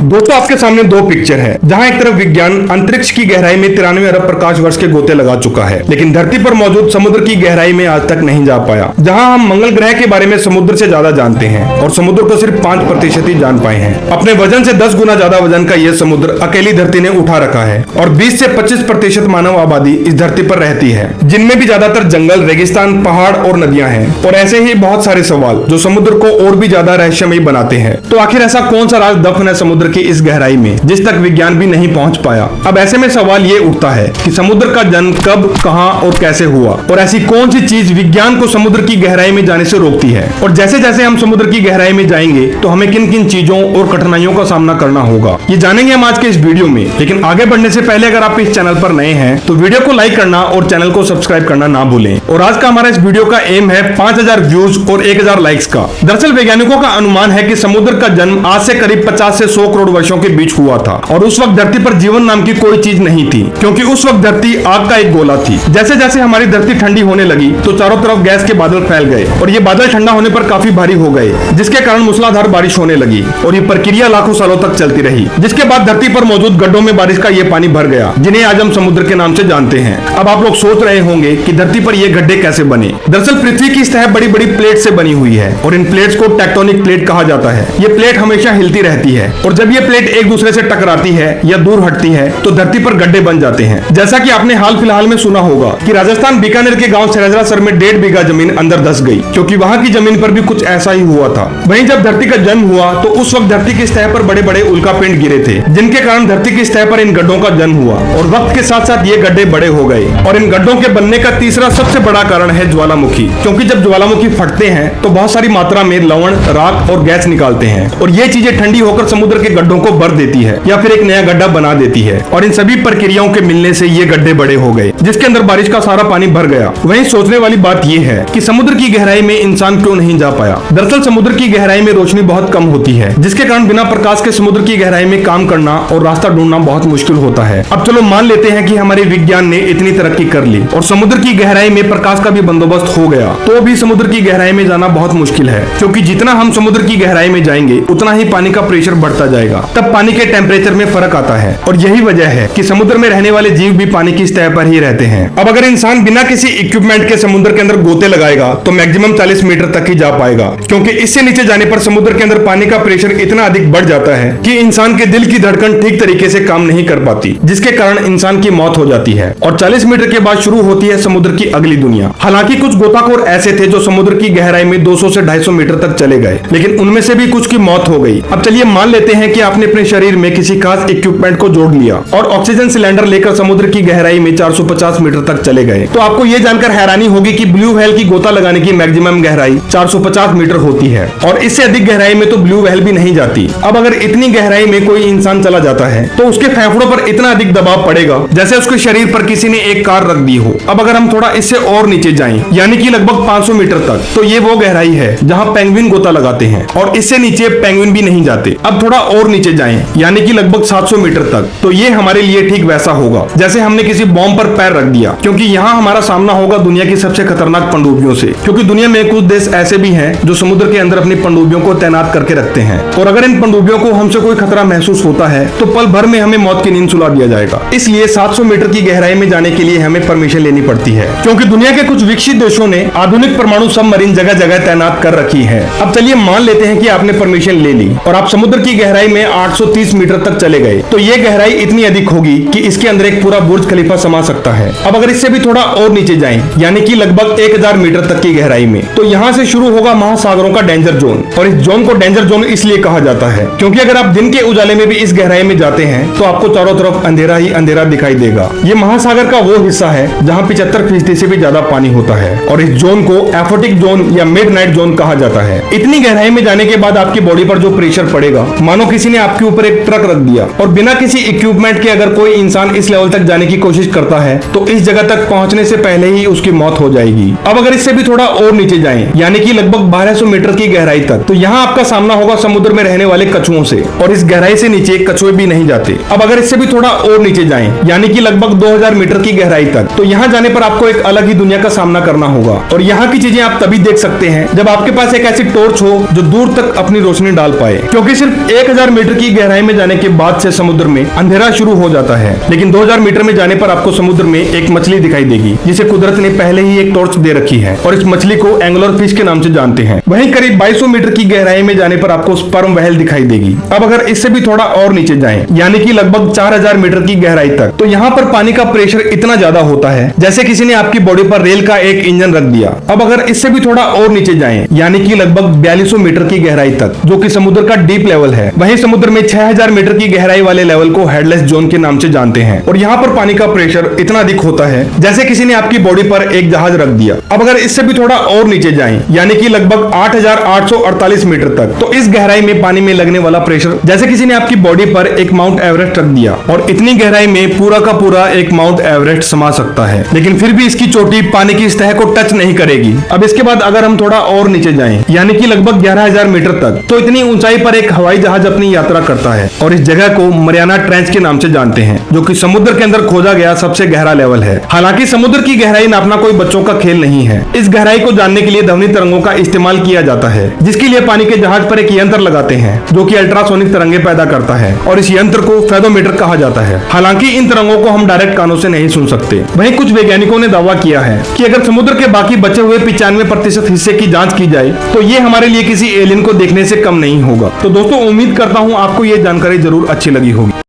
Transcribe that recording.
दोस्तों आपके सामने दो पिक्चर है, जहां एक तरफ विज्ञान अंतरिक्ष की गहराई में 93 अरब प्रकाश वर्ष के गोते लगा चुका है, लेकिन धरती पर मौजूद समुद्र की गहराई में आज तक नहीं जा पाया। जहां हम मंगल ग्रह के बारे में समुद्र से ज्यादा जानते हैं और समुद्र को सिर्फ 5% ही जान पाए हैं। अपने वजन से 10 गुना ज्यादा वजन का यह समुद्र अकेली धरती ने उठा रखा है और 20 से 25% मानव आबादी इस धरती पर रहती है, जिनमें भी ज्यादातर जंगल, रेगिस्तान, पहाड़ और नदियां हैं। और ऐसे ही बहुत सारे सवाल जो समुद्र को और भी ज्यादा रहस्यमयी बनाते हैं। तो आखिर ऐसा कौन सा राज दफन है समुद्र की इस गहराई में, जिस तक विज्ञान भी नहीं पहुंच पाया। अब ऐसे में सवाल ये उठता है कि समुद्र का जन्म कब, कहां और कैसे हुआ, और ऐसी कौन सी चीज विज्ञान को समुद्र की गहराई में जाने से रोकती है। और जैसे जैसे हम समुद्र की गहराई में जाएंगे तो हमें किन किन चीजों और कठिनाइयों का सामना करना होगा, ये जानेंगे हम आज के इस वीडियो में। लेकिन आगे बढ़ने से पहले अगर आप इस चैनल पर नए हैं तो वीडियो को लाइक करना और चैनल को सब्सक्राइब करना ना भूलें। और आज का हमारा इस वीडियो का एम है 5000 व्यूज और 1000 लाइक्स का। दरअसल वैज्ञानिकों का अनुमान है कि समुद्र का जन्म आज से करीब 50 से 100 करोड़ वर्षों के बीच हुआ था और उस वक्त धरती पर जीवन नाम की कोई चीज नहीं थी, क्योंकि उस वक्त धरती आग का एक गोला थी। जैसे जैसे हमारी धरती ठंडी होने लगी तो चारों तरफ गैस के बादल फैल गए और ये बादल ठंडा होने पर काफी भारी हो गए, जिसके कारण मूसलाधार बारिश होने लगी और ये प्रक्रिया लाखों सालों तक चलती रही, जिसके बाद धरती पर मौजूद गड्ढों में बारिश का ये पानी भर गया, जिन्हें आज हम समुद्र के नाम से जानते हैं। अब आप लोग सोच रहे होंगे कि धरती पर ये गड्ढे कैसे बने। दरअसल पृथ्वी की सतह बड़ी बड़ी प्लेट से बनी हुई है और इन प्लेट्स को टेक्टोनिक प्लेट कहा जाता है। ये प्लेट हमेशा हिलती रहती है और जब ये प्लेट एक दूसरे से टकराती है या दूर हटती है तो धरती पर गड्ढे बन जाते हैं। जैसा कि आपने हाल फिलहाल में सुना होगा कि राजस्थान बीकानेर के गांव सर में 1.5 बीघा जमीन अंदर धंस गई, क्योंकि वहां की जमीन पर भी कुछ ऐसा ही हुआ था। वहीं जब धरती का जन्म हुआ तो उस वक्त धरती की सतह पर बड़े बड़े उल्कापिंड गिरे थे, जिनके कारण धरती की सतह पर इन गड्ढों का जन्म हुआ और वक्त के साथ साथ ये गड्ढे बड़े हो गए। और इन गड्ढों के बनने का तीसरा सबसे बड़ा कारण है ज्वालामुखी, क्योंकि जब ज्वालामुखी फटते हैं तो बहुत सारी मात्रा में लवण, राख और गैस निकालते हैं और ये चीजें ठंडी होकर समुद्र के गड्ढों को भर देती है या फिर एक नया गड्ढा बना देती है। और इन सभी प्रक्रियाओं के मिलने से ये गड्ढे बड़े हो गए, जिसके अंदर बारिश का सारा पानी भर गया। वहीं सोचने वाली बात यह है कि समुद्र की गहराई में इंसान क्यों नहीं जा पाया। दरअसल समुद्र की गहराई में रोशनी बहुत कम होती है, जिसके कारण बिना प्रकाश के समुद्र की गहराई में काम करना और रास्ता ढूंढना बहुत मुश्किल होता है। अब चलो मान लेते हैं कि हमारे विज्ञान ने इतनी तरक्की कर ली और समुद्र की गहराई में प्रकाश का भी बंदोबस्त हो गया, तो भी समुद्र की गहराई में जाना बहुत मुश्किल है, क्योंकि जितना हम समुद्र की गहराई में जाएंगे उतना ही पानी का प्रेशर बढ़ता जाएगा। तब पानी के टेम्परेचर में फर्क आता है और यही वजह है कि समुद्र में रहने वाले जीव भी पानी की सतह पर ही रहते हैं। अब अगर इंसान बिना किसी इक्विपमेंट के समुद्र के अंदर गोते लगाएगा तो मैक्सिमम 40 मीटर तक ही जा पाएगा, क्योंकि इससे नीचे जाने पर समुद्र के अंदर पानी का प्रेशर इतना अधिक बढ़ जाता है कि इंसान के दिल की धड़कन ठीक तरीके से काम नहीं कर पाती, जिसके कारण इंसान की मौत हो जाती है। और 40 मीटर के बाद शुरू होती है समुद्र की अगली दुनिया। हालांकि कुछ गोताखोर ऐसे थे जो समुद्र की गहराई में 200 से 250 मीटर तक चले गए, लेकिन उनमें से भी कुछ की मौत हो गई। अब चलिए मान लेते हैं कि आपने अपने शरीर में किसी खास इक्विपमेंट को जोड़ लिया और ऑक्सीजन सिलेंडर लेकर समुद्र की गहराई में 450 मीटर तक चले गए, तो आपको यह जानकर हैरानी होगी कि ब्लू व्हेल की गोता लगाने की मैक्सिमम गहराई 450 मीटर होती है और इससे अधिक गहराई में तो ब्लू व्हेल भी नहीं जाती। अब अगर इतनी गहराई में कोई इंसान चला जाता है तो उसके फेफड़ों पर इतना अधिक दबाव पड़ेगा जैसे उसके शरीर पर किसी ने एक कार रख दी हो। अब अगर हम थोड़ा इससे और नीचे जाएं, यानी कि लगभग 500 मीटर तक, तो ये वो गहराई है जहां पेंगुइन गोता लगाते हैं और इससे नीचे पेंगुइन भी नहीं जाते। अब थोड़ा और नीचे जाएं, यानी कि लगभग 700 मीटर तक, तो ये हमारे लिए ठीक वैसा होगा जैसे हमने किसी बॉम्ब पर पैर रख दिया, क्योंकि यहाँ हमारा सामना होगा दुनिया की सबसे खतरनाक पनडुब्बियों से, क्योंकि दुनिया में कुछ देश ऐसे भी हैं जो समुद्र के अंदर अपनी पनडुब्बियों को तैनात करके रखते हैं और अगर इन पनडुब्बियों को हमसे कोई खतरा महसूस होता है तो पल भर में हमें मौत की नींद सुला दिया जाएगा। इसलिए 700 मीटर की गहराई में जाने के लिए हमें परमिशन लेनी पड़ती है, क्योंकि दुनिया के कुछ विकसित देशों ने आधुनिक परमाणु सबमरीन जगह जगह तैनात कर रखी है। अब चलिए मान लेते हैं कि आपने परमिशन ले ली और आप समुद्र की गहराई में 830 मीटर तक चले गए, तो ये गहराई इतनी अधिक होगी कि इसके अंदर एक पूरा बुर्ज खलीफा समा सकता है। अब अगर इससे भी थोड़ा और नीचे जाएं, यानी कि लगभग 1000 मीटर तक की गहराई में, तो यहाँ से शुरू होगा महासागरों का डेंजर जोन। और इस जोन को डेंजर जोन इसलिए कहा जाता है क्योंकि अगर आप दिन के उजाले में भी इस गहराई में जाते हैं तो आपको चारों तरफ अंधेरा ही अंधेरा दिखाई देगा। ये महासागर का वो हिस्सा है जहाँ 75% से भी ज्यादा पानी होता है और इस जोन को एफोटिक जोन या मिडनाइट जोन कहा जाता है। इतनी गहराई में जाने के बाद आपकी बॉडी पर जो प्रेशर पड़ेगा मानो किसी ने आपके ऊपर एक ट्रक रख दिया, और बिना किसी इक्विपमेंट के अगर कोई इंसान इस लेवल तक जाने की कोशिश करता है तो इस जगह तक पहुंचने से पहले ही उसकी मौत हो जाएगी। अब अगर इससे भी थोड़ा और नीचे जाएं, यानी कि लगभग 1200 मीटर की गहराई तक, तो यहाँ आपका सामना होगा समुद्र में रहने वाले कछुओं से और इस गहराई से नीचे कछुए भी नहीं जाते। अब अगर इससे भी थोड़ा और नीचे जाएं, यानी कि लगभग 2000 मीटर की गहराई तक, तो यहाँ जाने पर आपको एक अलग ही दुनिया का सामना करना होगा और यहाँ की चीजें आप तभी देख सकते हैं जब आपके पास एक ऐसी टॉर्च हो जो दूर तक अपनी रोशनी डाल पाए, क्योंकि सिर्फ 1000 2000 मीटर की गहराई में जाने के बाद से समुद्र में अंधेरा शुरू हो जाता है, लेकिन 2000 मीटर में जाने पर आपको समुद्र में एक मछली दिखाई देगी जिसे कुदरत ने पहले ही एक टॉर्च दे रखी है और इस मछली को एंगुलर फिश के नाम से जानते हैं। वहीं करीब 2200 मीटर की गहराई में जाने पर आपको स्पर्म व्हेल दिखाई देगी। अब अगर इससे भी थोड़ा और नीचे जाएं, यानी कि लगभग 4000 मीटर की गहराई तक, तो यहाँ पर पानी का प्रेशर इतना ज्यादा होता है जैसे किसी ने आपकी बॉडी पर रेल का एक इंजन रख दिया। अब अगर इससे भी थोड़ा और नीचे जाएं, यानी कि लगभग 4200 मीटर की गहराई तक, जो कि समुद्र का डीप लेवल है, वहीं समुद्र में 6000 मीटर की गहराई वाले लेवल को हेडलेस जोन के नाम से जानते हैं और यहाँ पर पानी का प्रेशर इतना अधिक होता है जैसे किसी ने आपकी बॉडी पर एक जहाज रख दिया। अब अगर इससे भी थोड़ा और नीचे जाएं, यानी कि लगभग 8848 मीटर तक, तो इस गहराई में पानी में लगने वाला प्रेशर जैसे किसी ने आपकी बॉडी पर एक माउंट एवरेस्ट रख दिया और इतनी गहराई में पूरा का पूरा एक माउंट एवरेस्ट समा सकता है, लेकिन फिर भी इसकी चोटी पानी की सतह को टच नहीं करेगी। अब इसके बाद अगर हम थोड़ा और नीचे जाएं, यानी कि लगभग 11000 मीटर तक, तो इतनी ऊंचाई पर एक हवाई जहाज अपनी यात्रा करता है और इस जगह को मरियाना ट्रेंच के नाम से जानते हैं, जो कि समुद्र के अंदर खोजा गया सबसे गहरा लेवल है। हालांकि समुद्र की गहराई नापना कोई बच्चों का खेल नहीं है। इस गहराई को जानने के लिए ध्वनि तरंगों का इस्तेमाल किया जाता है, जिसके लिए पानी के जहाज पर एक यंत्र लगाते हैं जो कि अल्ट्रासोनिक तरंगे पैदा करता है और इस यंत्र को फेदोमीटर कहा जाता है। हालांकि इन तरंगों को हम डायरेक्ट कानों से नहीं सुन सकते। वहीं कुछ वैज्ञानिकों ने दावा किया है कि अगर समुद्र के बाकी बचे हुए 95% हिस्से की जांच की जाए तो ये हमारे लिए किसी एलियन को देखने से कम नहीं होगा। तो दोस्तों, उम्मीद करता हूँ आपको ये जानकारी जरूर अच्छी लगी होगी।